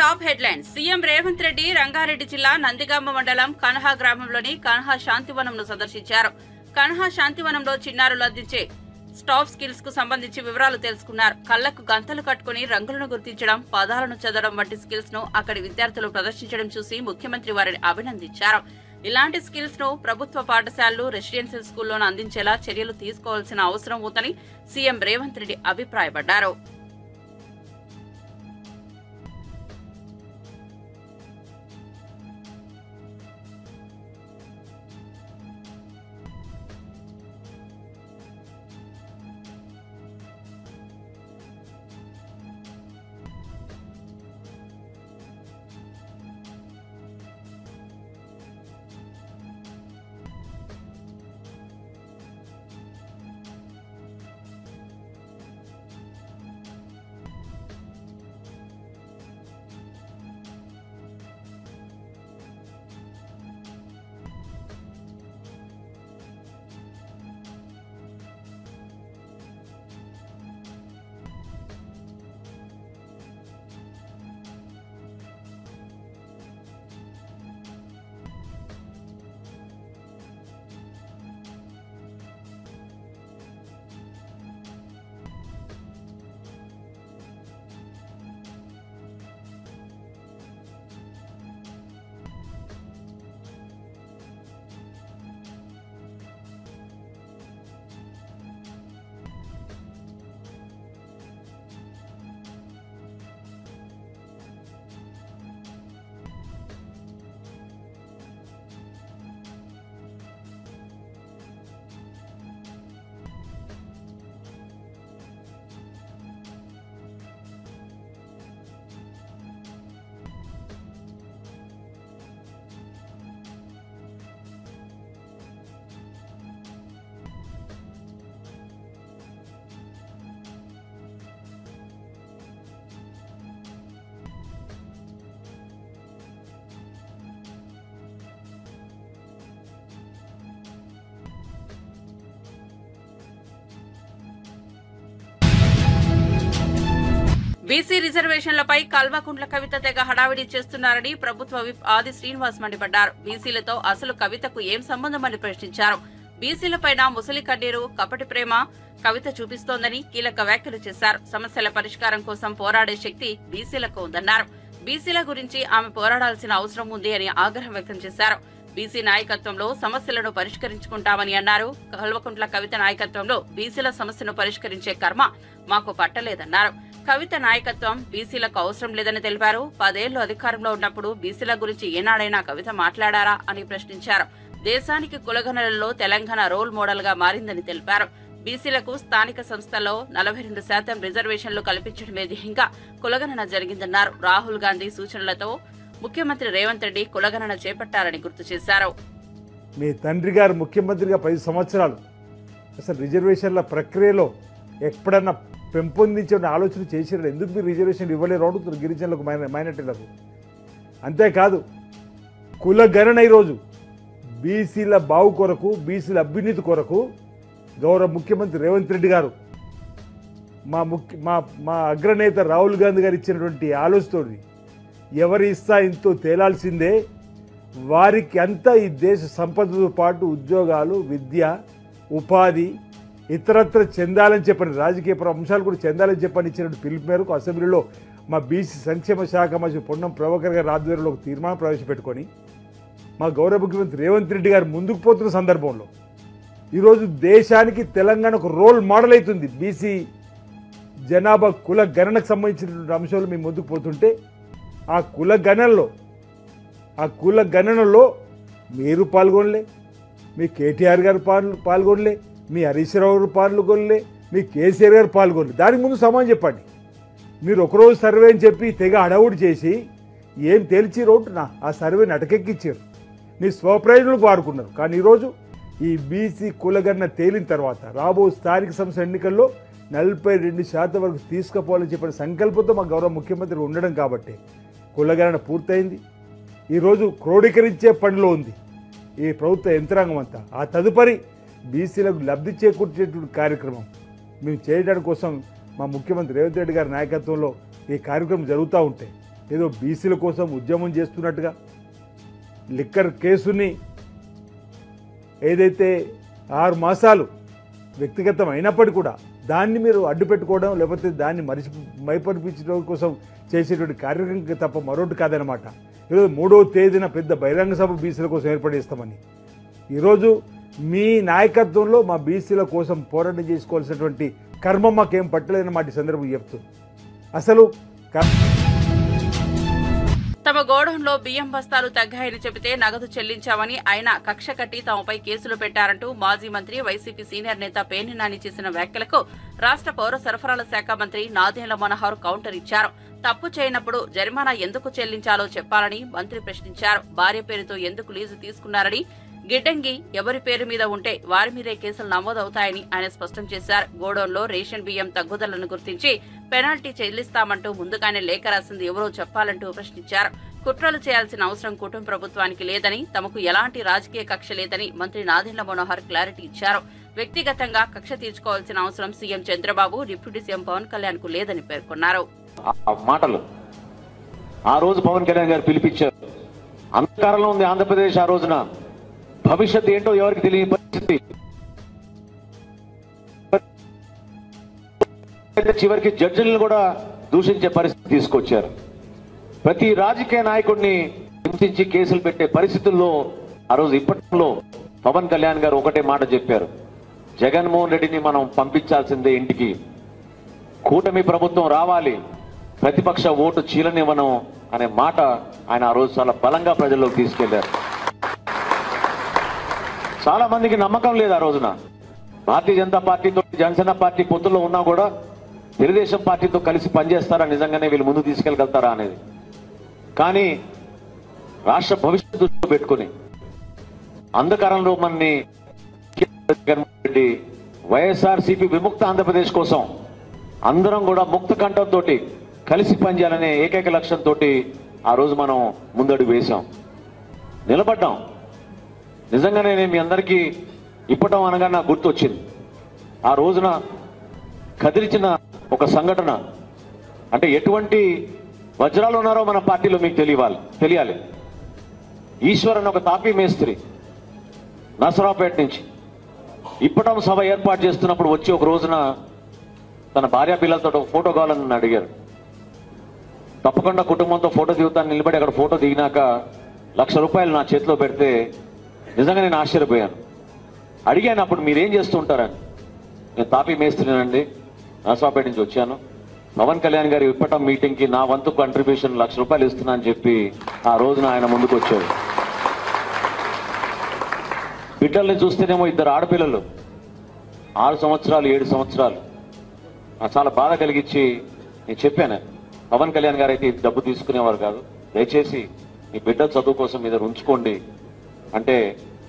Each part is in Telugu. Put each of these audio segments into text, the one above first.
Top headlines. CM Revanth Reddy Rangareddy జిల్లా నందిగామ మండలం కన్హా గ్రామంలోని కన్హా శాంతివనంను సందర్శించారు. కన్హా శాంతివనంలో చిన్నారులు అందించే స్టాఫ్ స్కిల్స్ కు సంబంధించి వివరాలు తెలుసుకున్నారు. కళ్లకు గంతలు కట్టుకుని రంగులను గుర్తించడం, పదాలను చదవడం వంటి స్కిల్స్ ను అక్కడి విద్యార్థులు ప్రదర్శించడం చూసి ముఖ్యమంత్రి వారిని అభినందించారు. ఇలాంటి స్కిల్స్ ను ప్రభుత్వ పాఠశాలలు, రెసిడెన్షియల్ స్కూల్లోనూ అందించేలా చర్యలు తీసుకోవాల్సిన అవసరం ఉందని సీఎం రేవంత్ రెడ్డి అభిప్రాయపడ్డారు. బీసీ రిజర్వేషన్లపై కల్వకుంట్ల కవిత తెగ హడావిడి చేస్తున్నారని ప్రభుత్వ విప్ ఆది శ్రీనివాస్ మండిపడ్డారు. బీసీలతో అసలు కవితకు ఏం సంబంధమని ప్రశ్నించారు. బీసీలపైన ముసలి కన్నీరు, కపటి ప్రేమ కవిత చూపిస్తోందని కీలక వ్యాఖ్యలు చేశారు. సమస్యల పరిష్కారం కోసం పోరాడే శక్తి బీసీలకు ఉందన్నారు. బీసీల గురించి ఆమె పోరాడాల్సిన అవసరం ఉంది అని ఆగ్రహం వ్యక్తం చేశారు. బీసీ నాయకత్వంలో సమస్యలను పరిష్కరించుకుంటామని అన్నారు. కల్వకుంట్ల కవిత నాయకత్వంలో బీసీల సమస్యను పరిష్కరించే కర్మ మాకు పట్టలేదన్నారు. కవిత నాయకత్వం బీసీలకు అవసరం లేదని తెలిపారు. 10 ఏళ్లు అధికారంలో ఉన్నప్పుడు బీసీల గురించి ఏనాడైనా కవిత మాట్లాడారా అని ప్రశ్నించారు. దేశానికి కులగణనలో తెలంగాణ రోల్ మోడల్ గా మారిందని తెలిపారు. బీసీలకు స్థానిక సంస్థల్లో 42% రిజర్వేషన్లు కల్పించడమే ధ్యేయంగా కులగణన జరిగిందన్నారు. రాహుల్ గాంధీ సూచనలతో ముఖ్యమంత్రి రేవంత్ రెడ్డి కులగణన చేపట్టారని గుర్తు చేశారు. మీ తండ్రి గారు ముఖ్యమంత్రిగా 10 సంవత్సరాలు అసలు రిజర్వేషన్ల ప్రక్రియలో ఎప్పుడన్నా పెంపొందించే ఆలోచన చేసినారు. ఎందుకు మీరు రిజర్వేషన్ ఇవ్వలేరు అడుగుతున్నారు గిరిజనులకు, మైనార్టీలకు. అంతేకాదు కులగణన ఈరోజు బీసీల బావు కొరకు, బీసీల అభ్యున్నతి కొరకు గౌరవ ముఖ్యమంత్రి రేవంత్ రెడ్డి గారు మా అగ్రనేత రాహుల్ గాంధీ గారు ఇచ్చినటువంటి ఆలోచనతోటి ఎవరి స్థాయితో తేలాల్సిందే, వారికి అంతా ఈ దేశ సంపదతో పాటు ఉద్యోగాలు, విద్య, ఉపాధి ఇతరత్ర చెందాలని చెప్పని, రాజకీయ అంశాలు కూడా చెందాలని చెప్పని ఇచ్చినటువంటి పిలుపు మేరకు అసెంబ్లీలో మా బీసీ సంక్షేమ శాఖ మంత్రి పొన్నం ప్రభాకర్ గారి ఆధ్వర్యంలో ఒక తీర్మానం ప్రవేశపెట్టుకొని మా గౌరవ ముఖ్యమంత్రి రేవంత్ రెడ్డి గారు ముందుకు పోతున్న సందర్భంలో ఈరోజు దేశానికి తెలంగాణ ఒక రోల్ మోడల్ అవుతుంది. బీసీ జనాభా కుల గణనకు సంబంధించినటువంటి అంశాలు మేము ముందుకు పోతుంటే ఆ కుల గణనలో మీరు పాల్గొనలే, మీ కేటీఆర్ గారు పాల్గొనలే, మీ హరీష్ రావు గారు పాల్గొనలే, మీ కేసీఆర్ గారు పాల్గొనలే. దానికి ముందు సమాధానం చెప్పండి. మీరు ఒకరోజు సర్వే అని చెప్పి తెగ అడవుడు చేసి ఏం తేల్చి రోడ్డునా ఆ సర్వేని అటకెక్కించారు, మీ స్వప్రయోజనాలకు వాడుకున్నారు. కానీ ఈరోజు ఈ బీసీ కులగణన తేలిన తర్వాత రాబో స్థానిక సంస్థ ఎన్నికల్లో 42% వరకు తీసుకుపోవాలని చెప్పిన సంకల్పంతో మా గౌరవ ముఖ్యమంత్రి ఉండడం కాబట్టి కులగణన పూర్తయింది. ఈరోజు క్రోడీకరించే పనిలో ఉంది ఈ ప్రభుత్వ యంత్రాంగం అంతా. ఆ తదుపరి బీసీలకు లబ్ధి చేకూర్చేటువంటి కార్యక్రమం మేము చేయడానికి కోసం మా ముఖ్యమంత్రి రేవంత్ రెడ్డి గారి నాయకత్వంలో ఈ కార్యక్రమం జరుగుతూ ఉంటాయి. ఏదో బీసీల కోసం ఉద్యమం చేస్తున్నట్టుగా లిక్కర్ కేసుని ఏదైతే 6 మాసాలు వ్యక్తిగతం అయినప్పటికీ కూడా దాన్ని మీరు అడ్డు పెట్టుకోవడం లేకపోతే దాన్ని మైపరిపించడం కోసం చేసేటువంటి కార్యక్రమం తప్ప మరొకటి కాదనమాట. ఈరోజు 3వ తేదీన పెద్ద బహిరంగ సభ బీసీల కోసం ఏర్పడేస్తామని ఈరోజు మీ నాయకత్వంలో మా బీసీల కోసం పోరాటం చేసుకోవాల్సినటువంటి కర్మ మాకేం పట్టలేదన్నమాట ఈ సందర్భం చెప్తుంది. అసలు తమ గోడౌన్లో బియ్యం బస్తాలు తగ్గాయని చెబితే నగదు చెల్లించామని ఆయన కక్ష కట్టి తమపై కేసులు పెట్టారంటూ మాజీ మంత్రి వైసీపీ సీనియర్ నేత పేర్ని నాని చేసిన వ్యాఖ్యలకు రాష్ట్ర పౌర సరఫరాల శాఖ మంత్రి నాదెండ్ల మనోహర్ కౌంటర్ ఇచ్చారు. తప్పు చేయనప్పుడు జరిమానా ఎందుకు చెల్లించాలో చెప్పాలని మంత్రి ప్రశ్నించారు. భార్య పేరుతో ఎందుకు లీజు తీసుకున్నారని, గిడ్డంగి ఎవరి పేరు మీద ఉంటే వారి మీదే కేసులు నమోదవుతాయని ఆయన స్పష్టం చేశారు. గోడౌన్లో రేషన్ బియ్యం తగ్గుదలను గుర్తించి పెనాల్టీ చెల్లిస్తామంటూ ముందుగానే లేఖ రాసింది ఎవరో చెప్పాలంటూ ప్రశ్నించారు. కుట్రలు చేయాల్సిన అవసరం కుటుంబ ప్రభుత్వానికి లేదని, తమకు ఎలాంటి రాజకీయ కక్ష లేదని మంత్రి నాదెండ్ల మనోహర్ క్లారిటీ ఇచ్చారు. వ్యక్తిగతంగా కక్ష తీర్చుకోవాల్సిన అవసరం CM Chandrababu, deputy CM Pawan Kalyan కు లేదని పేర్కొన్నారు. మాటలు ఆ రోజు పవన్ కళ్యాణ్ గారు పిలిపించారు. అంధకారంలో ఉంది ఆంధ్రప్రదేశ్. ఆ రోజున భవిష్యత్తు ఏంటో ఎవరికి తెలియని పరిస్థితి. చివరికి జడ్జిలను కూడా దూషించే పరిస్థితి తీసుకొచ్చారు. ప్రతి రాజకీయ నాయకుడిని హింసించి కేసులు పెట్టే పరిస్థితుల్లో ఆ రోజు ఇప్పట్లో పవన్ కళ్యాణ్ గారు ఒకటే మాట చెప్పారు, జగన్మోహన్ రెడ్డిని మనం పంపించాల్సిందే ఇంటికి, కూటమి ప్రభుత్వం రావాలి, ప్రతిపక్ష ఓటు చీలనివ్వను అనే మాట ఆయన ఆ రోజు చాలా బలంగా ప్రజల్లోకి తీసుకెళ్లారు. చాలా మందికి నమ్మకం లేదు ఆ రోజున. భారతీయ జనతా పార్టీతో జనసేన పార్టీ పొత్తుల్లో ఉన్నా కూడా తెలుగుదేశం పార్టీతో కలిసి పనిచేస్తారా, నిజంగానే వీళ్ళు ముందు తీసుకెళ్ళగలుగుతారా అనేది. కానీ రాష్ట్ర భవిష్యత్తు దృష్టిలో పెట్టుకుని అంధకారంలో మనని జగన్మోహన్ రెడ్డి వైఎస్ఆర్సీపీ విముక్త ఆంధ్రప్రదేశ్ కోసం అందరం కూడా ముక్త కంఠంతో కలిసి పనిచేయాలనే ఏకైక లక్ష్యంతో ఆ రోజు మనం ముందడుగు వేశాం, నిలబడ్డాం. నిజంగానే నేను మీ అందరికీ ఇప్పటం అనగా నాకు గుర్తొచ్చింది. ఆ రోజున కదిలించిన ఒక సంఘటన, అంటే ఎటువంటి వజ్రాలు ఉన్నారో మన పార్టీలో మీకు తెలియాలి. ఈశ్వర్ అని ఒక తాపీ మేస్త్రి నసరావుపేట నుంచి ఇప్పటం సభ ఏర్పాటు చేస్తున్నప్పుడు వచ్చి ఒక రోజున తన భార్య పిల్లలతో ఒక ఫోటో కావాలని నన్ను అడిగారు. తప్పకుండా కుటుంబంతో ఫోటో దిగుతాను నిలబడి అక్కడ ఫోటో దిగినాక ₹1,00,000 నా చేతిలో పెడితే నిజంగా నేను ఆశ్చర్యపోయాను. అడిగాను అప్పుడు మీరేం చేస్తూ ఉంటారని. నేను తాపీ మేస్త్రినండి, నరసరావుపేట నుంచి వచ్చాను, పవన్ కళ్యాణ్ గారి ఇప్పటం మీటింగ్కి నా వంతు కంట్రిబ్యూషన్ ₹1,00,000 ఇస్తున్నా అని చెప్పి ఆ రోజున ఆయన ముందుకు వచ్చాడు. బిడ్డల్ని చూస్తేనేమో 2 ఆడపిల్లలు, 6 సంవత్సరాలు 7 సంవత్సరాలు. నాకు చాలా బాధ కలిగించి నేను చెప్పాను, పవన్ కళ్యాణ్ గారు అయితే డబ్బు తీసుకునేవారు కాదు, దయచేసి మీ బిడ్డ చదువు కోసం మీద ఉంచుకోండి అంటే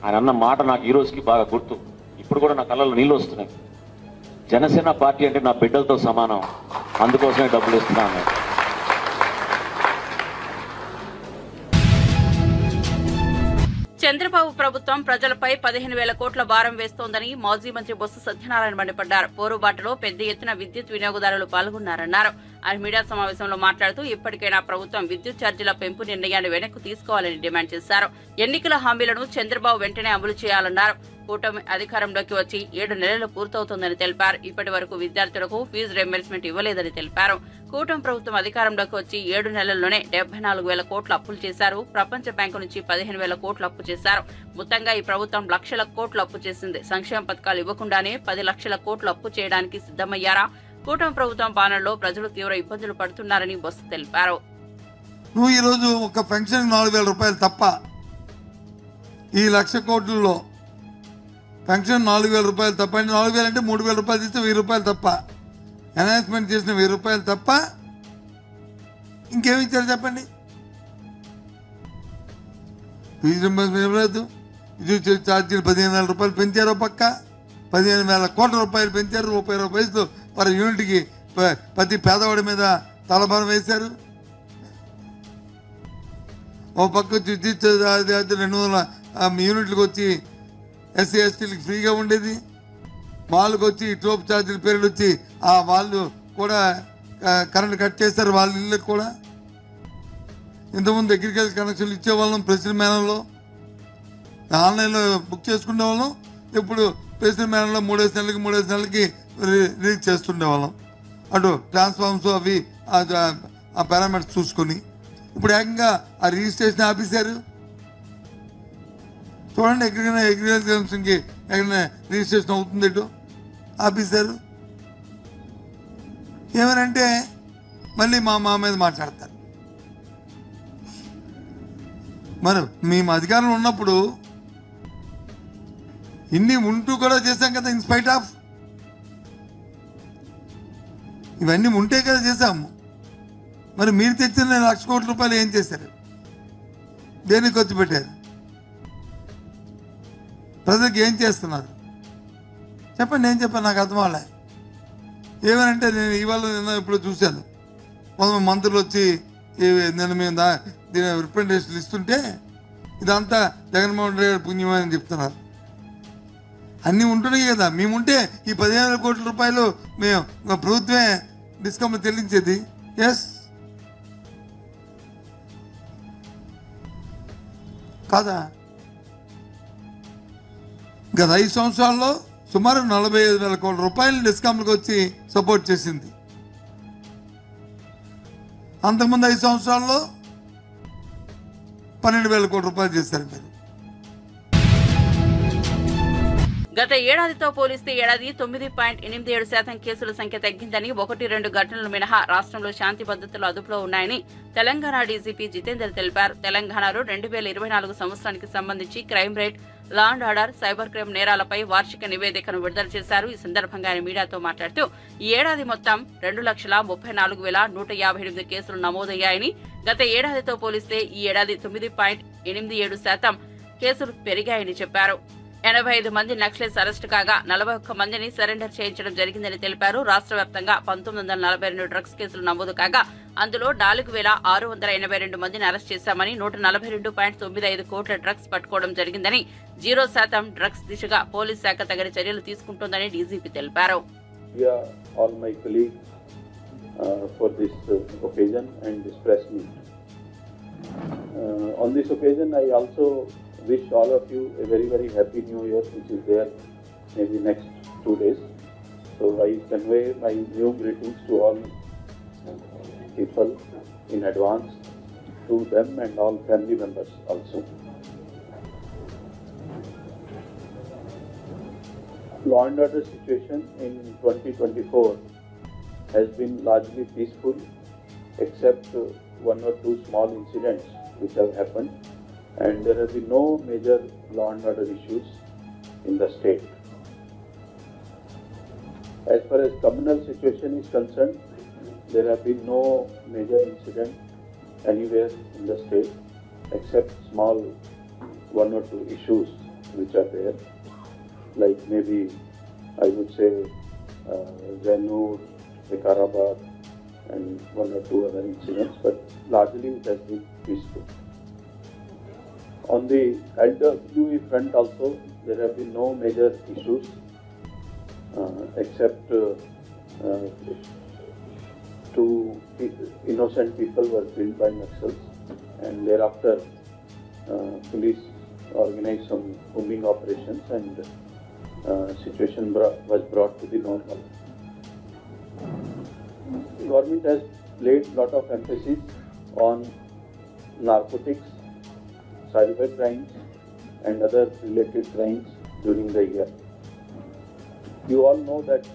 ఆయన అన్న మాట నాకు ఈ రోజుకి బాగా గుర్తు. ఇప్పుడు కూడా నా కళ్ళలో నీళ్ళు వస్తున్నాయి. జనసేన పార్టీ అంటే నా బిడ్డలతో సమానం, అందుకోసమే డబ్బులు ఇస్తున్నాను. చంద్రబాబు ప్రభుత్వం ప్రజలపై 15,000 కోట్ల భారం వేస్తోందని మాజీ మంత్రి బొత్స సత్యనారాయణ మండిపడ్డారు. పోరుబాటులో పెద్ద ఎత్తున విద్యుత్ వినియోగదారులు పాల్గొన్నారన్నారు. ఆయన మీడియా సమావేశంలో మాట్లాడుతూ ఇప్పటికైనా ప్రభుత్వం విద్యుత్ ఛార్జీల పెంపు నిర్ణయాన్ని వెనక్కు తీసుకోవాలని డిమాండ్ చేశారు. ఎన్నికల హామీలను చంద్రబాబు వెంటనే అమలు చేయాలన్నారు. కూటమి అధికారంలోకి వచ్చి 7 నెలలు పూర్తవుతోందని తెలిపారు. ఇప్పటి వరకు విద్యార్థులకు ఫీజు రియంబర్స్మెంట్ ఇవ్వలేదని తెలిపారు. కూటమి ప్రభుత్వం అధికారంలోకి వచ్చి 7 నెలల్లోనే 74,000 కోట్ల అప్పులు చేశారు. ప్రపంచ బ్యాంకు నుంచి 15,000 కోట్ల అప్పు చేశారు. మొత్తంగా ఈ ప్రభుత్వం లక్షల కోట్ల అప్పు చేసింది. సంక్షేమ పథకాలు ఇవ్వకుండానే 10 లక్షల కోట్ల అప్పు చేయడానికి సిద్ధమయ్యారా? కూటమి ప్రభుత్వం పాలనలో ప్రజలు తీవ్ర ఇబ్బందులు పడుతున్నారని బొత్స తెలిపారు. నువ్వు ఈరోజు ఒక పెన్షన్ ₹4,000 తప్ప ఈ 1,00,000 కోట్లలో పెన్షన్ ₹4,000 తప్ప, అంటే 4,000 అంటే ₹3,000 ఇస్తే ₹1,000 తప్ప, ఎన్హాన్స్మెంట్ చేసిన ₹1,000 తప్ప ఇంకేమి ఇచ్చారు చెప్పండి? ఫీజు రింబర్స్మెంట్ ఇవ్వలేదు. విద్యుత్ ఛార్జీలు ₹15,000 పెంచారు. పక్క ₹15,000 కోట్ల పెంచారు. ₹30 పర్ యూనిట్కి ప్రతి పేదవాడి మీద తలభారం వేశారు. ఓ పక్క విద్యుత్ 200 యూనిట్లకు వచ్చి ఎస్సీ ఎస్టీలకు ఫ్రీగా ఉండేది. వాళ్ళకి వచ్చి టోప్ ఛార్జీల పేర్లు వచ్చి వాళ్ళు కూడా కరెంట్ కట్ చేస్తారు వాళ్ళ ఇళ్ళకి కూడా. ఇంతకుముందు అగ్రికల్చర్ కనెక్షన్లు ఇచ్చేవాళ్ళం ప్రెసిడెంట్ మేనల్లో, ఆన్లైన్లో బుక్ చేసుకునే వాళ్ళం. ఇప్పుడు ప్రెసిడెంట్ మేనల్లో 3 నెలలకి రిలీజ్ చేస్తుండేవాళ్ళం. అటు ట్రాన్స్ఫార్మ్స్ అవి ఆ పారామీటర్స్ చూసుకొని ఇప్పుడు ఏకంగా ఆ రిజిస్ట్రేషన్ ఆఫీసర్ చూడండి, ఎక్కడికైనా అగ్రికల్చర్ కనెక్షన్కి ఎక్కడైనా రిజిస్ట్రేషన్ అవుతుంది ఇటు ఆఫీసర్ ఏమనంటే మళ్ళీ మా మీద మాట్లాడతారు. మరి మేము అధికారంలో ఉన్నప్పుడు ఇన్ని ఉంటూ కూడా చేశాం కదా, ఇన్స్పైట్ ఆఫ్ ఇవన్నీ ఉంటే కదా చేశాము. మరి మీరు తెచ్చిన 1,00,000 కోట్ల రూపాయలు ఏం చేశారు? దేనికి ఖర్చు పెట్టారు? ప్రజలకు ఏం చేస్తున్నారు చెప్పండి. ఏం చెప్పాను నాకు అర్థం అవ్వలే. ఏమనంటే నేను ఇవాళ నిన్న ఇప్పుడు చూశాను, కొంతమంది మంత్రులు వచ్చి నేను మేము దీని రిప్రజెంటేషన్ ఇస్తుంటే ఇదంతా జగన్మోహన్ రెడ్డి గారి పుణ్యం అని చెప్తున్నారు. అన్నీ ఉంటున్నాయి కదా. మేముంటే ఈ 15,000 కోట్ల రూపాయలు మేము ప్రభుత్వమే డిస్కౌంట్ చెల్లించేది. ఎస్ కాదా? గత 5 సంవత్సరాల్లో సుమారు 45,000 కోట్ల రూపాయలు డిస్కౌంట్లకు వచ్చి సపోర్ట్ చేసింది. అంతకుముందు 5 సంవత్సరాల్లో 12,000 కోట్ల రూపాయలు చేశారు మీరు. గత ఏడాదితో పోలిస్తే ఏడాది 9.87% కేసుల సంఖ్య తగ్గిందని, 1-2 ఘటనలు మినహా రాష్ట్రంలో శాంతి భద్రతలు అదుపులో ఉన్నాయని తెలంగాణ డీజీపీ జితేందర్ తెలిపారు. తెలంగాణలో 2024 సంవత్సరానికి సంబంధించి crime rate, law and order, cyber crime నేరాలపై వార్షిక నివేదికను విడుదల చేశారు. ఈ సందర్భంగా ఆయన మీడియాతో మాట్లాడుతూ ఈ ఏడాది మొత్తం 2,34,158 కేసులు నమోదయ్యాయని, గత ఏడాదితో పోలిస్తే ఈ ఏడాది 9.87% కేసులు పెరిగాయని చెప్పారు. 85 మంది నక్సలైట్స్ అరెస్టు కాగా 41 మందిని సరెండర్ చేయించడం జరిగిందని తెలిపారు. రాష్ట్ర వ్యాప్తంగా 1942 డ్రగ్స్ కేసులు నమోదు కాగా అందులో 4,682 మందిని అరెస్ట్ చేశామని, 142.95 కోట్ల డ్రగ్స్ పట్టుకోవడం జరిగిందని, 0% డ్రగ్స్ దిశగా పోలీస్ శాఖ తగిన చర్యలు తీసుకుంటోందని డీజీపీ తెలిపారు. Wish all of you a very, very happy new year, which is there maybe next 2 days. So I convey my new greetings to all people in advance, to them and all family members also. Law and order situation in 2024 has been largely peaceful, except 1 or 2 small incidents which have happened. And there have been no major law and order issues in the state. As far as communal situation is concerned, there have been no major incident anywhere in the state, except small 1 or 2 issues which are there, like maybe I would say Zainur, Vikarabad, and 1 or 2 other incidents, but largely it has been peaceful. On the LWE front also, there have been no major issues except 2 innocent people were killed by Naxals, and thereafter police organized some combing operations and situation was brought to the normal. The government has laid lot of emphasis on narcotics, cyber crimes and other related crimes during the year. You all know that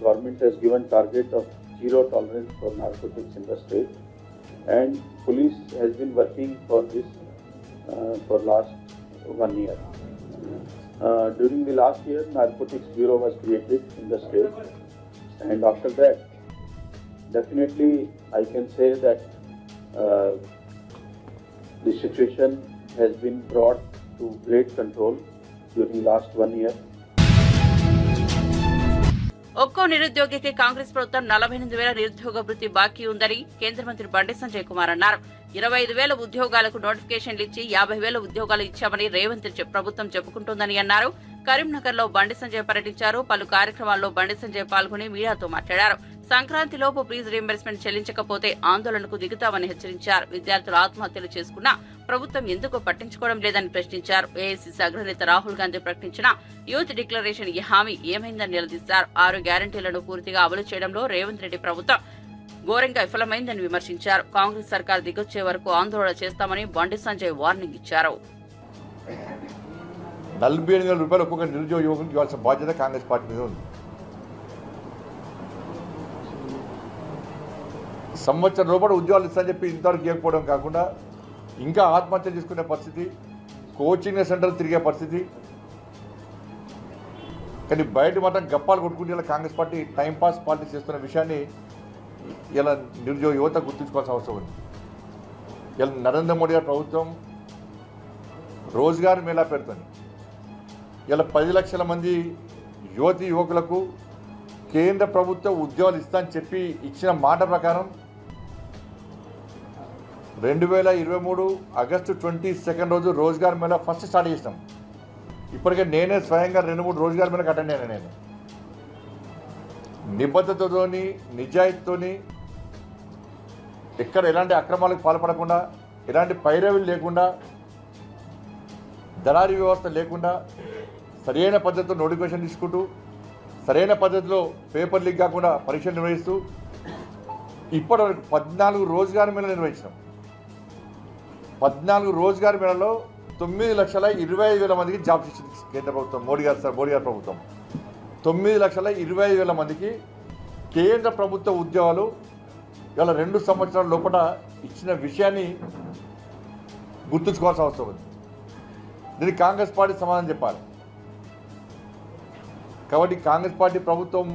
government has given target of 0 tolerance for narcotics in the state, and police has been working for this for last 1 year. During the last year, Narcotics Bureau was created in the state, and after that, definitely I can say that the situation has been brought to great control during last 1 year. ఒక్కో నిరుద్యోగికి కాంగ్రెస్ ప్రభుత్వం 48,000 నిరుద్యోగ వృత్తి బాకీ ఉందని కేంద్ర మంత్రి బండి సంజయ్ కుమార్ అన్నారు. 25,000 ఉద్యోగాలకు నోటిఫికేషన్లు ఇచ్చి 50,000 ఉద్యోగాలు ఇచ్చామని రేవంత్ ప్రభుత్వం చెప్పుకుంటోందని అన్నారు. కరీంనగర్ లో బండి సంజయ్ పర్యటించారు. పలు కార్యక్రమాల్లో బండి సంజయ్ పాల్గొని మీడియాతో మాట్లాడారు. సంక్రాంతిలోపు ఫీజు రీయింబర్స్మెంట్ చెల్లించకపోతే ఆందోళనకు దిగుతామని హెచ్చరించారు. విద్యార్థులు ఆత్మహత్యలు చేసుకున్నా ప్రభుత్వం ఎందుకు పట్టించుకోవడం లేదని ప్రశ్నించారు. ఏఐసీసీ అగ్రనేత రాహుల్ గాంధీ ప్రకటించిన యూత్ డిక్లరేషన్ ఈ హామీ ఏమైందని నిలదీశారు. 6 గ్యారంటీలను పూర్తిగా అమలు చేయడంలో రేవంత్ రెడ్డి ప్రభుత్వం ఘోరంగా విఫలమైందని విమర్శించారు. కాంగ్రెస్ సర్కార్ దిగొచ్చే వరకు ఆందోళన చేస్తామని బండి సంజయ్ వార్నింగ్ ఇచ్చారు. 47,000 రూపాయలు ఒక్కొక్క నిరుద్యోగ యువకునికి ఇవ్వాల్సిన బాధ్యత కాంగ్రెస్ పార్టీ మీద ఉంది. సంవత్సరం లోపల ఉద్యోగాలు ఇస్తామని చెప్పి ఇంతవరకు ఇవ్వకపోవడం కాకుండా ఇంకా ఆత్మహత్య చేసుకునే పరిస్థితి, కోచింగ్ సెంటర్లు తిరిగే పరిస్థితి. కానీ బయట మాత్రం గప్పాలు కొట్టుకుంటే ఇలా కాంగ్రెస్ పార్టీ టైంపాస్ పాలిటిక్స్ చేస్తున్న విషయాన్ని ఇలా నిరుద్యోగ యువత గుర్తుంచుకోవాల్సిన అవసరం ఉంది. ఇలా నరేంద్ర మోడీ గారి ప్రభుత్వం రోజ్గార్ మేళా పెడుతుంది. ఇలా 10 లక్షల మంది యువతి యువకులకు కేంద్ర ప్రభుత్వ ఉద్యోగాలు ఇస్తామని చెప్పి ఇచ్చిన మాట ప్రకారం 2023 ఆగస్టు 22 రోజు రోజ్గార్ మేళా ఫస్ట్ స్టార్ట్ చేసినాం. ఇప్పటికే నేనే స్వయంగా 2-3 రోజ్గార్ మేళకు అటెండ్ అయినా. నేను నిబద్ధతతోని నిజాయితీతోని ఎక్కడ ఎలాంటి అక్రమాలకు పాల్పడకుండా, ఎలాంటి పైరవీలు లేకుండా, దళారీ వ్యవస్థ లేకుండా సరైన పద్ధతిలో నోటిఫికేషన్ తీసుకుంటూ సరైన పద్ధతిలో పేపర్ లీక్ కాకుండా పరీక్షలు నిర్వహిస్తూ ఇప్పటివరకు 14 రోజ్గార్ మేళలు నిర్వహించినాం. 14 రోజ్గార్ మేళలో 9,25,000 మందికి జాబ్స్ ఇచ్చింది కేంద్ర ప్రభుత్వం. మోడీ గారి ప్రభుత్వం 9,25,000 మందికి కేంద్ర ప్రభుత్వ ఉద్యోగాలు ఇవాళ 2 సంవత్సరాల లోపల ఇచ్చిన విషయాన్ని గుర్తుంచుకోవాల్సిన అవసరం ఉంది. దీనికి కాంగ్రెస్ పార్టీ సమాధానం చెప్పాలి. కాబట్టి కాంగ్రెస్ పార్టీ ప్రభుత్వం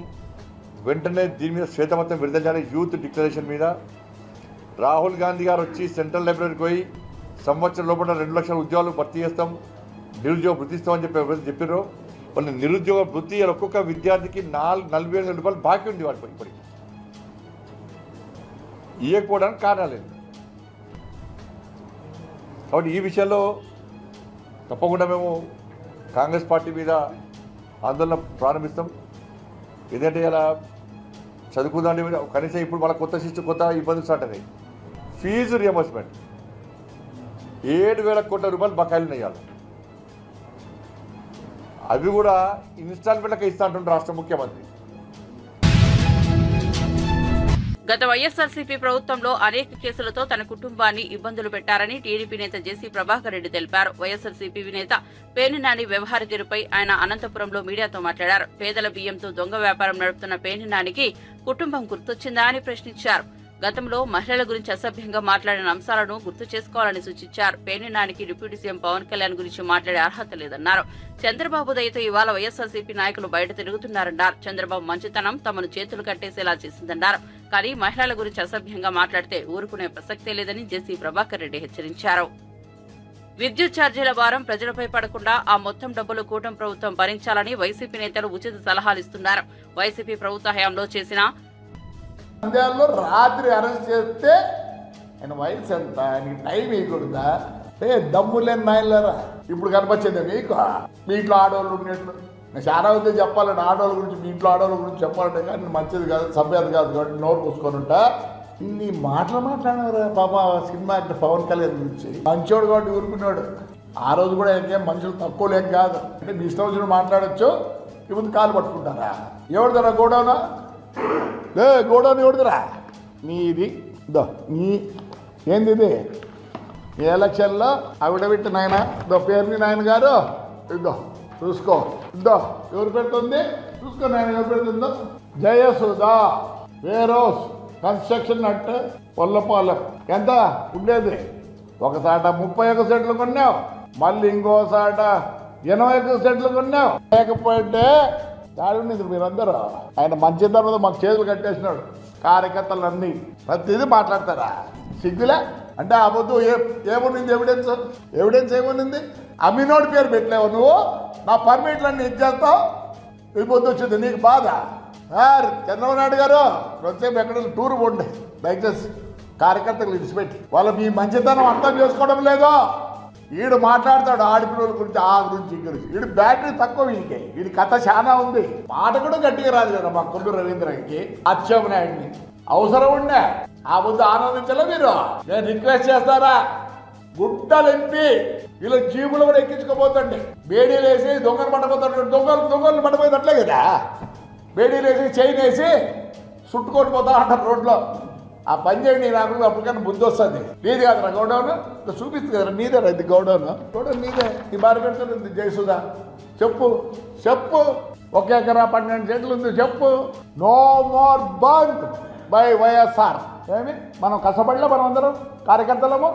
వెంటనే దీని మీద శ్వేతపత్రం విడుదల చేయాలి. యూత్ డిక్లరేషన్ మీద రాహుల్ గాంధీ గారు వచ్చి సెంట్రల్ లైబ్రరీకి పోయి సంవత్సరం లోపల 2 లక్షల ఉద్యోగాలు భర్తీ చేస్తాం, నిరుద్యోగ వృత్తి ఇస్తామని చెప్పారు. వాళ్ళు నిరుద్యోగ వృత్తి ఒక్కొక్క విద్యార్థికి 47,000 రూపాయలు బాకీ ఉంది వాడికి. ఇప్పటికి ఇవ్వకపోవడానికి కారణాలు లేదు. కాబట్టి ఈ విషయంలో తప్పకుండా మేము కాంగ్రెస్ పార్టీ మీద ఆందోళన ప్రారంభిస్తాం. ఎందుకంటే ఇలా చదువుకుందాండి కనీసం ఇప్పుడు మన కొత్త ఇబ్బందులు స్టార్ట్ అయినాయి. ఫీజు రియంబర్స్మెంట్ 7,000 కోట్ల రూపాయలు బకాయిలు నెయ్యాలి. అవి కూడా ఇన్స్టాల్మెంట్లకు ఇస్తా అంటుంటారు రాష్ట్ర ముఖ్యమంత్రి. గత వైఎస్ఆర్సీపీ ప్రభుత్వంలో అనేక కేసులతో తన కుటుంబాన్ని ఇబ్బందులు పెట్టారని టీడీపీ నేత జేసీ ప్రభాకర్ రెడ్డి తెలిపారు. వైఎస్ఆర్సీపీ నేత పేర్నినాని వ్యవహార తీరుపై ఆయన అనంతపురంలో మీడియాతో మాట్లాడారు. పేదల బియ్యంతో దొంగ వ్యాపారం నడుపుతున్న పేర్నినానికి కుటుంబం గుర్తొచ్చిందా అని ప్రశ్నించారు. గతంలో మహిళల గురించి అసభ్యంగా మాట్లాడిన అంశాలను గుర్తు చేసుకోవాలని సూచించారు. పేర్నినానికి డిప్యూటీ సీఎం పవన్ కళ్యాణ్ గురించి మాట్లాడే అర్హత లేదన్నారు. చంద్రబాబు దయతో ఇవాళ వైఎస్ఆర్సీపీ నాయకులు బయట తిరుగుతున్నారన్నారు. చంద్రబాబు మంచితనం తమను చేతులు కట్టేసేలా చేసిందన్నారు. కానీ మహిళల గురించి అసభ్యంగా మాట్లాడితే ఊరుకునే ప్రసక్తే లేదని జేసీ ప్రభాకర్ రెడ్డి హెచ్చరించారు. విద్యుత్ ఛార్జీల భారం ప్రజలపై పడకుండా ఆ మొత్తం డబ్బులు కూటమి ప్రభుత్వం భరించాలని వైసీపీ నేతలు ఉచిత సలహాలు ఇస్తున్నారు. వైసీపీ ప్రభుత్వ హయాంలో చేసిన సందేహాల్లో రాత్రి అరెస్ట్ చేస్తే ఆయన వయసు ఎంత, ఆయనకి టైం వేయకూడదా? దమ్ము లేని నాయనలేరా ఇప్పుడు కనిపించింది మీకు? మీ ఇంట్లో ఆడవాళ్ళు ఉన్నట్లు నేను చాలా అయితే చెప్పాలంటే ఆడవాళ్ళ గురించి, మీ ఇంట్లో ఆడవాళ్ళ గురించి చెప్పాలంటే కానీ మంచిది కాదు, సభ్యత కాదు కాబట్టి నోరు పూసుకొని ఉంటా. ఇన్ని మాటలు మాట్లాడినవరా పాప సినిమా యాక్టర్ పవన్ కళ్యాణ్ గురించి. మంచోడు కాబట్టి ఊరుకున్నాడు. ఆ రోజు కూడా ఇంకేం మనుషులు తక్కువ లేక కాదు. అంటే మీ ఇష్టం వచ్చిన మాట్లాడచ్చు, ఇప్పుడు కాలు పట్టుకుంటారా? ఎవరిదరా గోడౌనా? లే గోడౌన్ ఎవరిదిరా? నీది దో నీ ఏంది ఇది? ఈ ఎలక్షన్లో అవిడబెట్టి నాయన దో పేరుని నాయన గారు ఇద్దో చూసుకో, ఇద్దో ఎవరు పెడుతుంది చూసుకో నాయన, ఎవరు పెడుతుందో. జయసుధా వేరోస్ కన్స్ట్రక్షన్ అంటే పొల్లపాలెం ఎంత ఉండేది? ఒకసాట 31 సెంట్లు కొన్నావు, మళ్ళీ ఇంకోసాట 81 సెంట్లు కొన్నావు. లేకపోతే దాడి మీరందరూ ఆయన మంచితనం మాకు చేతులు కట్టేసినాడు. కార్యకర్తలు అన్నీ ప్రతిదీ మాట్లాడతారా? సిగ్గులే అంటే ఆ పొద్దు ఏముంది ఎవిడెన్స్ ఏముంది? అమ్మినోడి పేరు పెట్టలేవు నువ్వు, నా పర్మిట్లన్నీ ఇచ్చేస్తావు. ఈ పొద్దు వచ్చింది నీకు బాధ. సార్ చంద్రబాబు నాయుడు గారు వచ్చేపు ఎక్కడ టూర్ పోండి దయచేసి, కార్యకర్తలు విడిచిపెట్టి. వాళ్ళు మీ మంచితనం అర్థం చేసుకోవడం లేదో. ఈడు మాట్లాడతాడు ఆడపిల్లల గురించి ఆ గురించి ఈ గురించి. ఈడు బ్యాటరీ తక్కువ వీడికి, వీడి కథ చాలా ఉంది. మాట కూడా గట్టిగా రాదు కదా మా కొల్లు రవీంద్రకి, అచ్చెన్నాయుడిని అవసరం ఉండే ఆ ముందు ఆనందించలే మీరు. నేను రిక్వెస్ట్ చేస్తారా, గుట్టలు ఎంపి వీళ్ళ జీబులు కూడా ఎక్కించుకోపోతండి. బేడీలు వేసి దొంగలు పట్టబోతాడు, దొంగలు పట్టబోయేటట్లే కదా. బేడీలు వేసి చైన్ వేసి చుట్టుకొని పోతా అంటారు రోడ్లో. ఆ పని చేయండి, నాకు అప్పటికన్నా బుద్ధి వస్తుంది. నీది కాదురా గౌడౌన్, చూపిస్తుంది కదరా, నీదే రైతు గౌడౌన్ నీదే. నీ భార్య పెడుతుంది జయసుధా, చెప్పు 1 ఎకరా 12 సెంట్లు ఉంది, చెప్పు. No more bunk bye YSR. ఏమి మనం కష్టపడలే, మనం అందరం కార్యకర్తలము.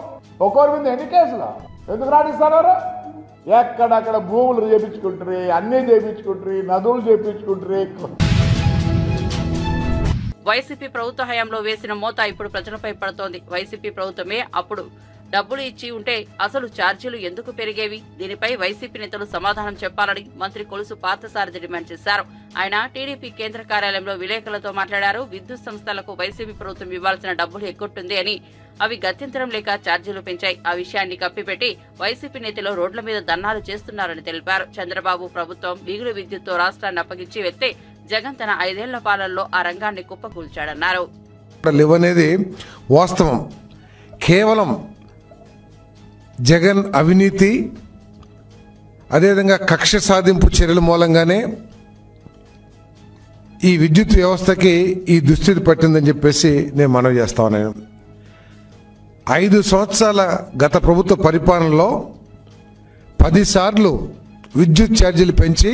ఒక్కొరి మీద ఎన్ని కేసులు ఎందుకు రాణిస్తున్నారు? ఎక్కడక్కడ భూములు చేపించుకుంటారు, అన్నీ చేపించుకుంటారు, నదులు చేపించుకుంటారు. వైసీపీ ప్రభుత్వ హయాంలో వేసిన మోత ఇప్పుడు ప్రజలపై పడుతోంది. వైసీపీ ప్రభుత్వమే అప్పుడు డబ్బులు ఇచ్చి ఉంటే అసలు ఛార్జీలు ఎందుకు పెరిగేవి? దీనిపై వైసీపీ నేతలు సమాధానం చెప్పాలని మంత్రి కొలుసు పార్థసారథి డిమాండ్ చేశారు. ఆయన టీడీపీ కేంద్ర కార్యాలయంలో విలేకరులతో మాట్లాడారు. విద్యుత్ సంస్థలకు వైసీపీ ప్రభుత్వం ఇవ్వాల్సిన డబ్బులు ఎగ్గొట్టుంది అని, అవి గత్యంతరం లేక ఛార్జీలు పెంచాయి. ఆ విషయాన్ని కప్పిపెట్టి వైసీపీ నేతలు రోడ్ల మీద ధర్నాలు చేస్తున్నారని తెలిపారు. చంద్రబాబు ప్రభుత్వం మిగులు విద్యుత్తో రాష్ట్రాన్ని అప్పగించి వెళ్తే జగన్ తన 5 ఏళ్ల పాలనలో ఆ రంగాన్ని కుప్పకూల్చాడన్నారు. లేవనేది వాస్తవం. కేవలం జగన్ అవినీతి, అదేవిధంగా కక్ష సాధింపు చర్యల మూలంగానే ఈ విద్యుత్ వ్యవస్థకి ఈ దుస్థితి పట్టిందని చెప్పేసి నేను మనవి చేస్తా ఉన్నాను. 5 సంవత్సరాల గత ప్రభుత్వ పరిపాలనలో 10 సార్లు విద్యుత్ ఛార్జీలు పెంచి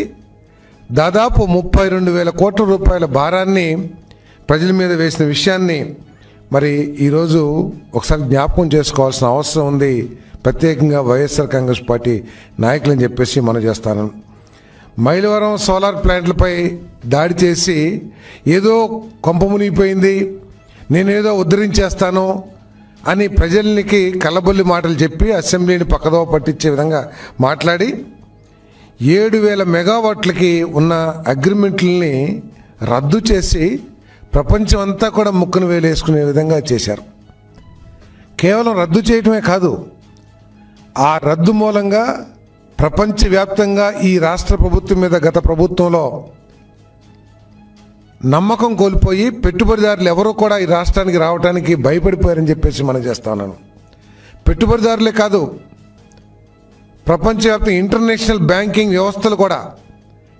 దాదాపు 32,000 కోట్ల రూపాయల భారాన్ని ప్రజల మీద వేసిన విషయాన్ని మరి ఈరోజు ఒకసారి జ్ఞాపకం చేసుకోవాల్సిన అవసరం ఉంది, ప్రత్యేకంగా వైఎస్ఆర్ కాంగ్రెస్ పార్టీ నాయకులని చెప్పేసి మనం చేస్తాను. మైలవరం సోలార్ ప్లాంట్లపై దాడి చేసి ఏదో కొంప మునిగిపోయింది, నేనేదో ఉద్ధరించేస్తాను అని ప్రజలకి కల్లబొల్లి మాటలు చెప్పి అసెంబ్లీని పక్కదోవ పట్టించే విధంగా మాట్లాడి 7,000 మెగావాట్లకి ఉన్న అగ్రిమెంట్లని రద్దు చేసి ప్రపంచం అంతా కూడా ముక్కును వేలేసుకునే విధంగా చేశారు. కేవలం రద్దు చేయటమే కాదు, ఆ రద్దు మూలంగా ప్రపంచవ్యాప్తంగా ఈ రాష్ట్ర ప్రభుత్వం మీద గత ప్రభుత్వంలో నమ్మకం కోల్పోయి పెట్టుబడిదారులు ఎవరో కూడా ఈ రాష్ట్రానికి రావడానికి భయపడిపోయారని చెప్పేసి మనం చేస్తా ఉన్నాను. పెట్టుబడిదారులే కాదు, ప్రపంచవ్యాప్తంగా ఇంటర్నేషనల్ బ్యాంకింగ్ వ్యవస్థలు కూడా,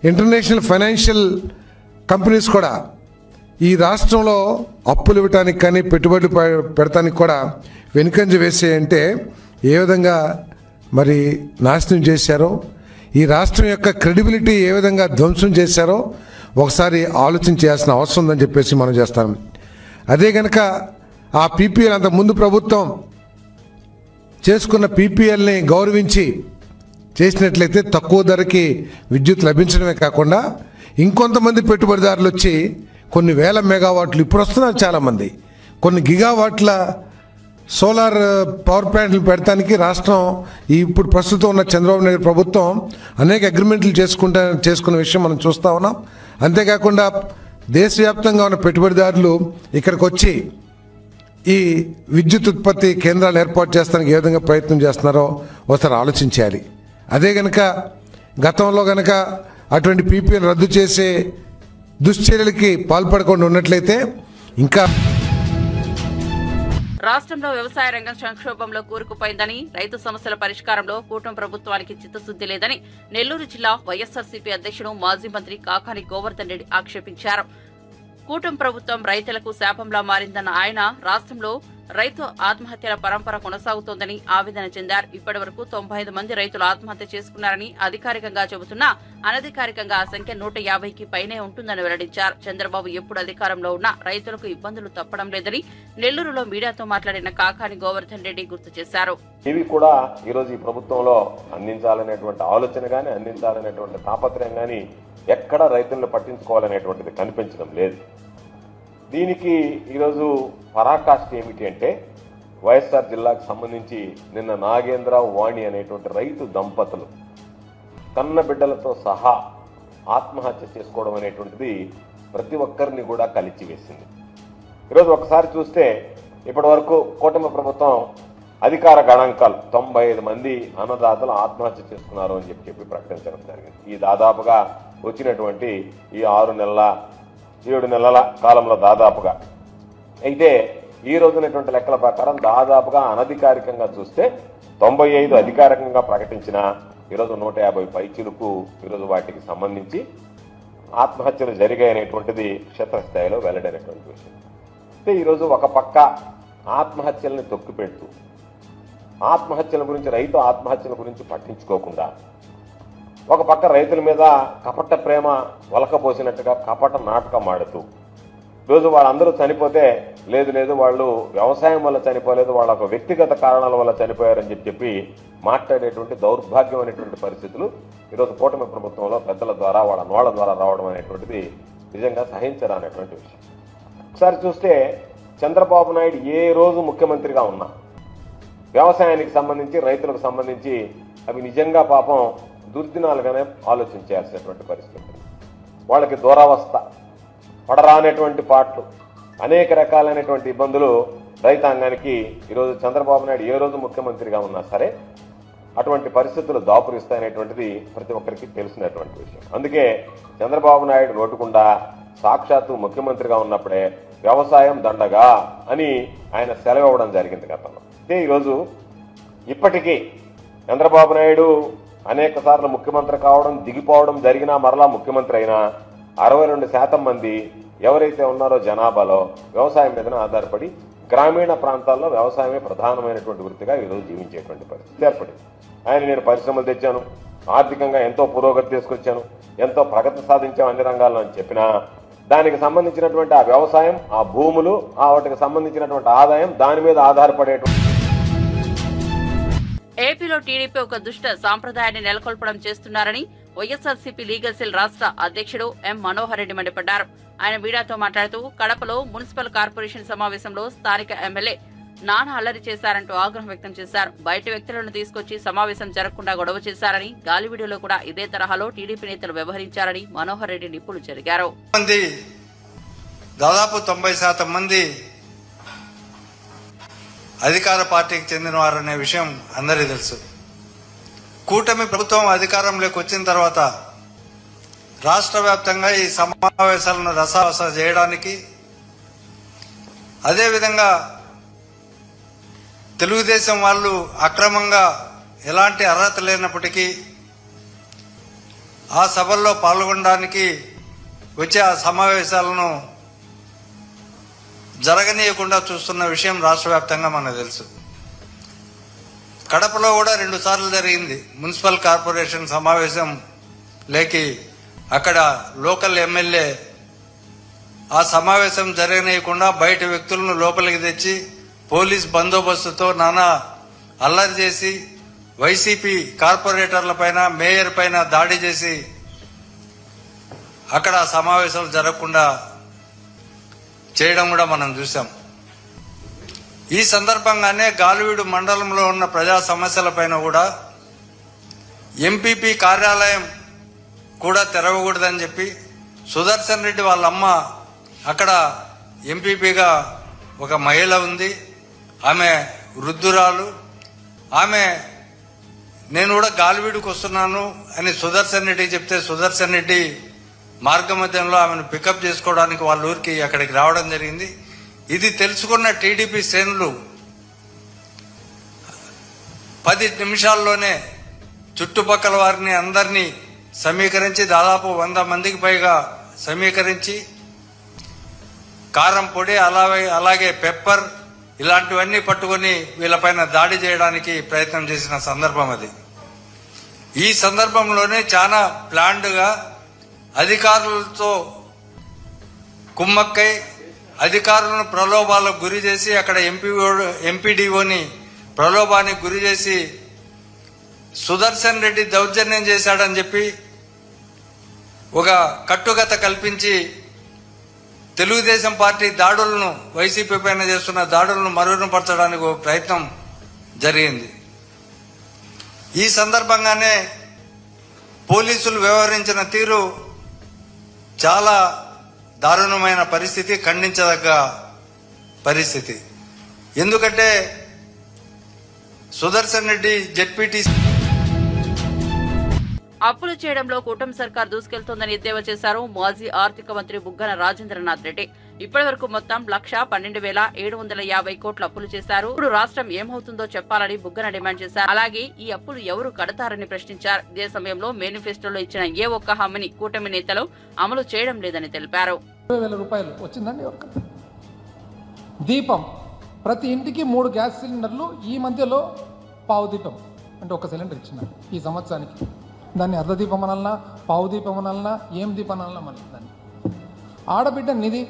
ఇంటర్నేషనల్ ఫైనాన్షియల్ కంపెనీస్ కూడా ఈ రాష్ట్రంలో అప్పులు ఇవ్వటానికి కానీ పెట్టుబడులు పెడతానికి కూడా వెనుకంజ వేసేయంటే ఏ విధంగా మరి నాశనం చేశారో, ఈ రాష్ట్రం యొక్క క్రెడిబిలిటీ ఏ విధంగా ధ్వంసం చేశారో ఒకసారి ఆలోచన చేయాల్సిన అవసరం ఉందని చెప్పేసి మనం చేస్తాం. అదే కనుక ఆ పీపీఎల్ అంత ముందు ప్రభుత్వం చేసుకున్న పీపీఎల్ని గౌరవించి చేసినట్లయితే తక్కువ ధరకి విద్యుత్ లభించడమే కాకుండా ఇంకొంతమంది పెట్టుబడిదారులు వచ్చి కొన్ని వేల మెగావాట్లు ఇప్పుడు వస్తున్నారు, చాలామంది కొన్ని గిగావాట్ల సోలార్ పవర్ ప్లాంట్లు పెడతానికి రాష్ట్రం ఇప్పుడు ప్రస్తుతం ఉన్న చంద్రబాబు నాయుడు ప్రభుత్వం అనేక అగ్రిమెంట్లు చేసుకున్న విషయం మనం చూస్తూ ఉన్నాం. అంతేకాకుండా దేశవ్యాప్తంగా ఉన్న పెట్టుబడిదారులు ఇక్కడికి వచ్చి ఈ విద్యుత్ ఉత్పత్తి కేంద్రాలు ఏర్పాటు చేస్తానికి ఏ విధంగా ప్రయత్నం చేస్తున్నారో ఒకసారి ఆలోచించాలి. అదే కనుక గతంలో కనుక అటువంటి పీపీఎల్ రద్దు చేసే దుశ్చర్యలకి పాల్పడకుండా ఉన్నట్లయితే ఇంకా రాష్ట్రంలో వ్యవసాయ రంగం సంక్షోభంలో కూరుకుపోయిందని, రైతు సమస్యల పరిష్కారంలో కూటమి ప్రభుత్వానికి చిత్తశుద్ది లేదని నెల్లూరు జిల్లా వైఎస్ఆర్సీపీ అధ్యక్షుడు మాజీ మంత్రి కాకాని గోవర్ధన్ రెడ్డి ఆక్షేపించారు. కూటమి ప్రభుత్వం రైతులకు శాపంలా మారిందన్న ఆయన రాష్ట్రంలో రైతు ఆత్మహత్యల పరంపర కొనసాగుతోందని ఆవేదన చెందారు. ఇప్పటి వరకు 95 మంది రైతులు ఆత్మహత్య చేసుకున్నారని అధికారికంగా చెబుతున్నా అనధికారికంగా ఆ సంఖ్య 150కి పైనే ఉంటుందని వెల్లడించారు. చంద్రబాబు ఎప్పుడు అధికారంలో ఉన్నా రైతులకు ఇబ్బందులు తప్పడం లేదని నెల్లూరులో మీడియాతో మాట్లాడిన కాకాని గోవర్ధన్ రెడ్డి గుర్తు చేశారు. ఇవి కూడా ఈరోజు ఈ ప్రభుత్వంలో అందించాలనేటువంటి ఆలోచన కానీ, అందించాలనేటువంటి తాపత్రయం కానీ ఎక్కడ రైతులను పట్టించుకోవాలనేటువంటిది కనిపించడం లేదు. దీనికి ఈరోజు పరాకాష్ఠ ఏమిటి అంటే వైఎస్ఆర్ జిల్లాకు సంబంధించి నిన్న నాగేంద్ర వాణి అనేటువంటి రైతు దంపతులు కన్న బిడ్డలతో సహా ఆత్మహత్య చేసుకోవడం అనేటువంటిది ప్రతి ఒక్కరిని కూడా కలిచివేసింది. ఈరోజు ఒకసారి చూస్తే ఇప్పటి వరకు కూటమి ప్రభుత్వం అధికార గణాంకాలు 95 మంది అన్నదాతలు ఆత్మహత్య చేసుకున్నారు అని చెప్పి ప్రకటించడం జరిగింది. ఈ దాదాపుగా వచ్చినటువంటి ఈ 6 నెలల 7 నెలల కాలంలో దాదాపుగా. అయితే ఈ రోజునటువంటి లెక్కల ప్రకారం దాదాపుగా అనధికారికంగా చూస్తే 95 అధికారికంగా ప్రకటించిన ఈరోజు 150 పైచిలకు ఈరోజు వాటికి సంబంధించి ఆత్మహత్యలు జరిగాయనేటువంటిది క్షేత్రస్థాయిలో వెల్లడైనటువంటి విషయం. అయితే ఈరోజు ఒక పక్క ఆత్మహత్యల్ని తొక్కిపెడుతూ ఆత్మహత్యల గురించి రైతు ఆత్మహత్యల గురించి పట్టించుకోకుండా ఒక పక్క రైతుల మీద కపట ప్రేమ వలకపోసినట్టుగా కపట నాటకం ఆడుతూ రోజు వాళ్ళందరూ చనిపోతే లేదు వాళ్ళు వ్యవసాయం వల్ల చనిపోలేదు, వాళ్ళ ఒక వ్యక్తిగత కారణాల వల్ల చనిపోయారని చెప్పి మాట్లాడేటువంటి దౌర్భాగ్యం అనేటువంటి పరిస్థితులు ఈరోజు కూటమి ప్రభుత్వంలో పెద్దల ద్వారా వాళ్ళ నోళ్ల ద్వారా రావడం అనేటువంటిది నిజంగా సహించరానటువంటి విషయం. ఒకసారి చూస్తే చంద్రబాబు నాయుడు ఏ రోజు ముఖ్యమంత్రిగా ఉన్నా వ్యవసాయానికి సంబంధించి రైతులకు సంబంధించి అవి నిజంగా పాపం దుర్దినాలుగానే ఆలోచించాల్సినటువంటి పరిస్థితి. వాళ్ళకి దురవస్థ, పడరానటువంటి పాటలు, అనేక రకాలైనటువంటి ఇబ్బందులు రైతాంగానికి ఈరోజు చంద్రబాబు నాయుడు ఏ రోజు ముఖ్యమంత్రిగా ఉన్నా సరే అటువంటి పరిస్థితులు దాపురిస్తాయనేటువంటిది ప్రతి ఒక్కరికి తెలిసినటువంటి విషయం. అందుకే చంద్రబాబు నాయుడు నోటుకుండా సాక్షాత్తు ముఖ్యమంత్రిగా ఉన్నప్పుడే వ్యవసాయం దండగా అని ఆయన సెలవు ఇవ్వడం జరిగింది గతంలో. అయితే ఈరోజు ఇప్పటికీ చంద్రబాబు నాయుడు అనేక సార్లు ముఖ్యమంత్రి కావడం దిగిపోవడం జరిగినా మరలా ముఖ్యమంత్రి అయినా 62% మంది ఎవరైతే ఉన్నారో జనాభాలో వ్యవసాయం మీదనే ఆధారపడి గ్రామీణ ప్రాంతాల్లో వ్యవసాయమే ప్రధానమైనటువంటి వృత్తిగా ఈరోజు జీవించేటువంటి పరిస్థితి ఏర్పడింది. నేను పరిశ్రమలు తెచ్చాను, ఆర్థికంగా ఎంతో పురోగతి తీసుకొచ్చాను, ఎంతో ప్రగతి సాధించాం అన్ని రంగాల్లో అని చెప్పినా దానికి సంబంధించినటువంటి ఆ వ్యవసాయం, ఆ భూములు, వాటికి సంబంధించినటువంటి ఆదాయం దాని మీద ఆధారపడేటువంటి. ఏపీలో టీడీపీ ఒక దుష్ట సాంప్రదాయాన్ని నెలకొల్పడం చేస్తున్నారని వైఎస్ఆర్సీపీ లీగల్ సెల్ రాష్ట్ర అధ్యక్షుడు ఎం మనోహర్ రెడ్డి మండిపడ్డారు. ఆయన మీడియాతో మాట్లాడుతూ కడపలో మున్సిపల్ కార్పొరేషన్ సమావేశంలో స్థానిక ఎమ్మెల్యే నానా అల్లరి చేశారంటూ ఆగ్రహం వ్యక్తం చేశారు. బయట వ్యక్తులను తీసుకొచ్చి సమావేశం జరగకుండా గొడవ చేశారని, గాలి వీడియోలో కూడా ఇదే తరహాలో టీడీపీ నేతలు వ్యవహరించారని మనోహర్ రెడ్డి నిప్పులు జరిగారు. దాదాపు 90% మంది అధికార పార్టీకి చెందిన వారనే విషయం అందరికీ తెలుసు. కూటమి ప్రభుత్వం అధికారంలోకి వచ్చిన తర్వాత రాష్ట్ర వ్యాప్తంగా ఈ సమావేశాలను రసావస చేయడానికి, అదేవిధంగా తెలుగుదేశం వాళ్ళు అక్రమంగా ఎలాంటి అర్హత లేనప్పటికీ ఆ సభల్లో పాల్గొనడానికి వచ్చే ఆ సమావేశాలను జరగనీయకుండా చూస్తున్న విషయం రాష్ట్ర వ్యాప్తంగా మనకు తెలుసు. కడపలో కూడా 2 సార్లు జరిగింది మున్సిపల్ కార్పొరేషన్ సమావేశం లేకి. అక్కడ లోకల్ ఎమ్మెల్యే ఆ సమావేశం జరగనీయకుండా బయట వ్యక్తులను లోపలికి తెచ్చి పోలీస్ బందోబస్తుతో నానా అల్లరి చేసి వైసీపీ కార్పొరేటర్ల పైన, మేయర్ పైన దాడి చేసి అక్కడ సమావేశాలు జరగకుండా చేయడం కూడా మనం చూసాం. ఈ సందర్భంగానే గాలివీడు మండలంలో ఉన్న ప్రజా సమస్యలపైన కూడా ఎంపీపీ కార్యాలయం కూడా తెరవకూడదని చెప్పి సుదర్శన్ రెడ్డి వాళ్ళ అమ్మ అక్కడ ఎంపీపీగా ఒక మహిళ ఉంది, ఆమె వృద్ధురాలు. ఆమె నేను కూడా గాలివీడుకు వస్తున్నాను అని సుదర్శన్ రెడ్డికి చెప్తే సుదర్శన్ రెడ్డి మార్గమధ్యంలో ఆమెను పికప్ చేసుకోవడానికి వాళ్ళ ఊరికి అక్కడికి రావడం జరిగింది. ఇది తెలుసుకున్న టీడీపీ శ్రేణులు 10 నిమిషాల్లోనే చుట్టుపక్కల వారిని అందరినీ సమీకరించి దాదాపు 100 మందికి పైగా సమీకరించి కారం పొడి అలాగే పెప్పర్ ఇలాంటివన్నీ పట్టుకొని వీళ్ళపైన దాడి చేయడానికి ప్రయత్నం చేసిన సందర్భం అది. ఈ సందర్భంలోనే చాలా ప్లాన్డ్గా అధికారులతో కుమ్మక్కై అధికారులను ప్రలోభాలకు గురి చేసి అక్కడ ఎంపీడీఓని ప్రలోభానికి గురి చేసి సుదర్శన్ రెడ్డి దౌర్జన్యం చేశాడని చెప్పి ఒక కట్టుకథ కల్పించి తెలుగుదేశం పార్టీ దాడులను, వైసీపీ పైన చేస్తున్న దాడులను మరుగునపరచడానికి ఒక ప్రయత్నం జరిగింది. ఈ సందర్భంగానే పోలీసులు వ్యవహరించిన తీరు చాలా దారుణమైన పరిస్థితి, ఖండించదగ్గ పరిస్థితి. ఎందుకంటే సుదర్శన్ రెడ్డి జెడ్పీటీ అప్పులు చేయడంలో కూటమి సర్కార్ దూసుకెళ్తోందని ఎద్దేవా చేశారు మాజీ ఆర్థిక మంత్రి బుగ్గన రాజేంద్రనాథ్ రెడ్డి. ఇప్పటి వరకు మొత్తం 1,12,750 కోట్ల అప్పులు చేశారు. ఇప్పుడు రాష్ట్రం ఏమవుతుందో చెప్పాలని బుగ్గన డిమాండ్ చేశారు. అలాగే ఈ అప్పులు ఎవరు కడతారని ప్రశ్నించారు. ఇదే సమయంలో మేనిఫెస్టోలో ఇచ్చిన ఏ ఒక్క హామీని కూటమి నేతలు అమలు చేయడం లేదని తెలిపారు. 20,000 రూపాయలు వచ్చిందండి ఎవరికి? దీపం ప్రతి ఇంటికి 3 గ్యాస్ సిలిండర్లు ఈ మధ్యలో పావు దీపం అంటే ఒక సిలిండర్ ఇచ్చినారు ఈ సంవత్సరానికి. దాన్ని అర్ధ దీపం అనాలన్నా పావు దీపం అనాలన్నా ఏం దీపం అనాలన్నా మళ్ళీ దాన్ని. ఆడబిడ్డ నిధి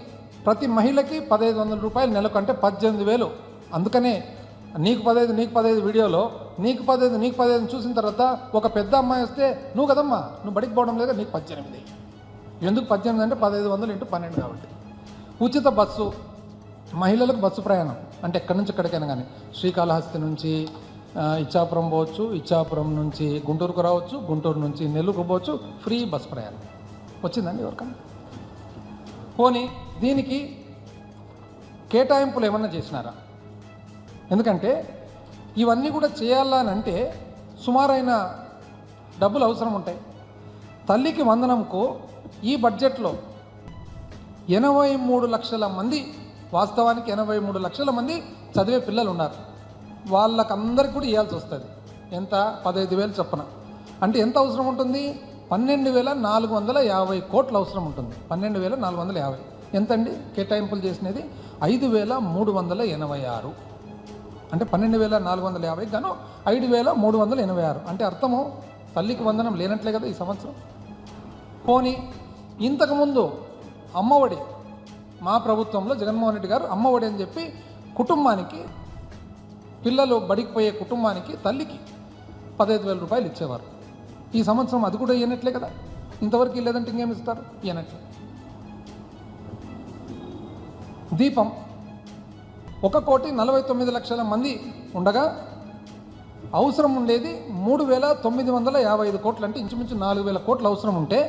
ప్రతి మహిళకి 1,500 రూపాయలు నెలకు అంటే 18,000. అందుకనే నీకు 15 వీడియోలో నీకు 15 చూసిన తర్వాత ఒక పెద్ద అమ్మాయి వస్తే నువ్వు కదమ్మా నువ్వు బడికి పోవడం లేదా నీకు 18. ఎందుకు 18 అంటే 1,500 × 12 కాబట్టి. ఉచిత బస్సు మహిళలకు బస్సు ప్రయాణం అంటే ఎక్కడి నుంచి ఎక్కడికైనా కానీ శ్రీకాళహస్తి నుంచి ఇచ్చాపురం పోవచ్చు, ఇచ్చాపురం నుంచి గుంటూరుకు రావచ్చు, గుంటూరు నుంచి నెల్లూరుకు పోవచ్చు, ఫ్రీ బస్ ప్రయాణం వచ్చిందండి ఎవరికన్నా? పోనీ దీనికి కేటాయింపులు ఏమన్నా చేసినారా? ఎందుకంటే ఇవన్నీ కూడా చేయాలనంటే సుమారైన డబ్బులు అవసరం ఉంటాయి. తల్లికి వందనంకు ఈ బడ్జెట్లో 83 లక్షల మంది, వాస్తవానికి 83 లక్షల మంది చదివే పిల్లలు ఉన్నారు. వాళ్ళకందరికి కూడా ఇవ్వాల్సి వస్తుంది. ఎంత? 15,000 చొప్పున. అంటే ఎంత అవసరం ఉంటుంది? 12,450 కోట్లు అవసరం ఉంటుంది. 12,450 ఎంతండి కేటాయింపులు చేసినది? 5,386. అంటే 12,450 గాను 5,386 అంటే అర్థము తల్లికి వందనం లేనట్లే కదా ఈ సంవత్సరం. పోనీ ఇంతకుముందు అమ్మఒడి మా ప్రభుత్వంలో జగన్మోహన్ రెడ్డి గారు అమ్మఒడి అని చెప్పి కుటుంబానికి పిల్లలు బడికి పోయే కుటుంబానికి తల్లికి 15,000 రూపాయలు ఇచ్చేవారు. ఈ సంవత్సరం అది కూడా ఇవ్వనట్లే కదా. ఇంతవరకు ఇవ్వలేదంటే ఇంకేమి ఇస్తారు? ఇవ్వనట్లే. దీపం 1,49,00,000 మంది ఉండగా అవసరం ఉండేది 3,955 కోట్లు అంటే ఇంచుమించు 4,000 కోట్లు అవసరం ఉంటే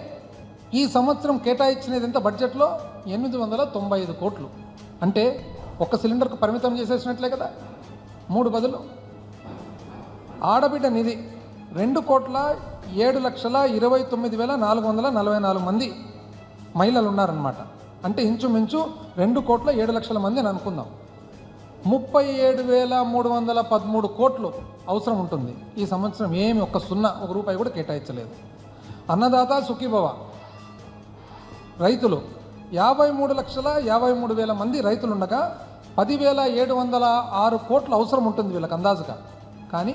ఈ సంవత్సరం కేటాయించినది ఎంత బడ్జెట్లో? 895 కోట్లు. అంటే ఒక సిలిండర్కు పరిమితం చేసేసినట్లే కదా 3 బదులు. ఆడబిడ్డ నిధి 2,07,29,444 మంది మహిళలు ఉన్నారనమాట. అంటే ఇంచుమించు 2,07,00,000 మంది అని అనుకుందాం. 37,313 కోట్లు అవసరం ఉంటుంది. ఈ సంవత్సరం ఏమి ఒక్క రూపాయి కూడా కేటాయించలేదు. అన్నదాత సుఖీభవ రైతులు 53,53,000 మంది రైతులు ఉండగా 10,706 కోట్లు అవసరం ఉంటుంది వీళ్ళకి అందాజుగా. కానీ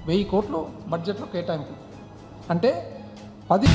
1,000 కోట్లు బడ్జెట్లో కేటాయింపు అంటే 10